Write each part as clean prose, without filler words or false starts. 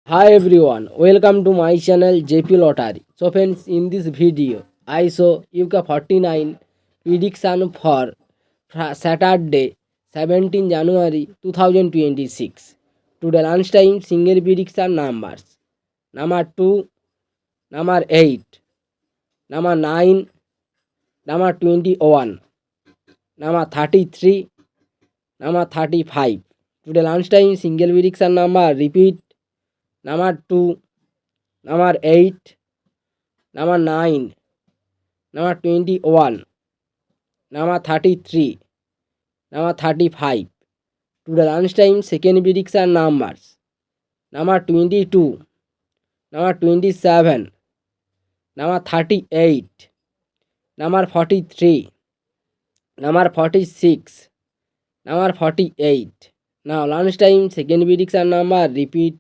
Hi everyone, welcome to my channel JP Lottery. So friends, in this video, I show UK 49 prediction for Saturday 17 January 2026. Today lunchtime single prediction numbers. Number 2, number 8, number 9, number 21, number 33, number 35. Today lunchtime single prediction number repeat. Number 2, number 8, number 9, number 21, number 33, number 35. Today lunchtime second prediction numbers. Number 22, number 27, number 38, number 43, number 46, number 48. Now lunchtime second prediction number repeat.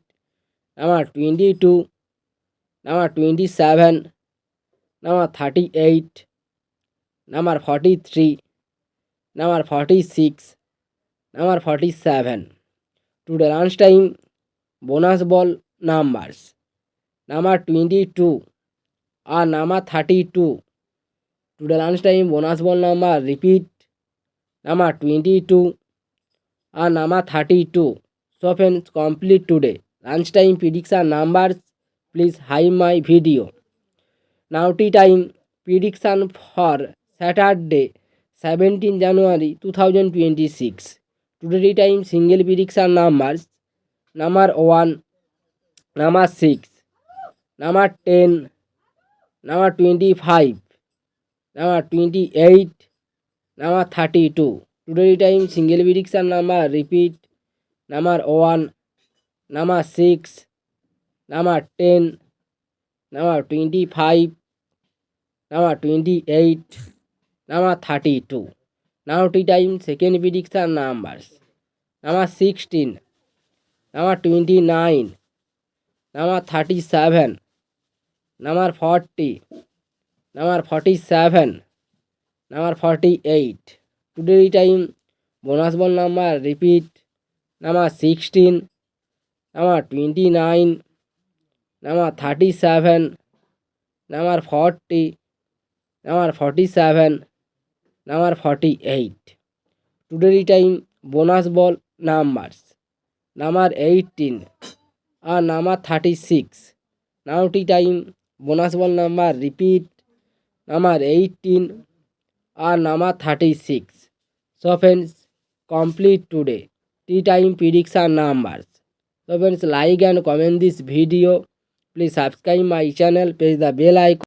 Number 22, number 27, number 38, number 43, number 46, number 47. Today lunchtime bonus ball numbers. Number 22 or number 32. Today lunchtime bonus ball number repeat. Number 22 or number 32. So friends, complete today lunchtime prediction numbers. Please hide my video. Now tea time prediction for Saturday 17 January 2026. Today time single prediction numbers. Number 1, number 6, number 10, number 25, number 28, number 32. Today time single prediction number repeat. Number 1, number 6, number 10, number 25, number 28, number 32. Now tea time second prediction numbers. Number 16, number 29, number 37, number 40, number 47, number 48. Today time bonus ball number repeat. Number 16, number 29, number 37, number 40, number 47, number 48. Today time bonus ball numbers. Number 18 or number 36. Now tea time bonus ball number repeat. Number 18 or number 36. So friends, complete today tea time prediction numbers. So friends, like and comment this video. Please subscribe my channel, press the bell icon.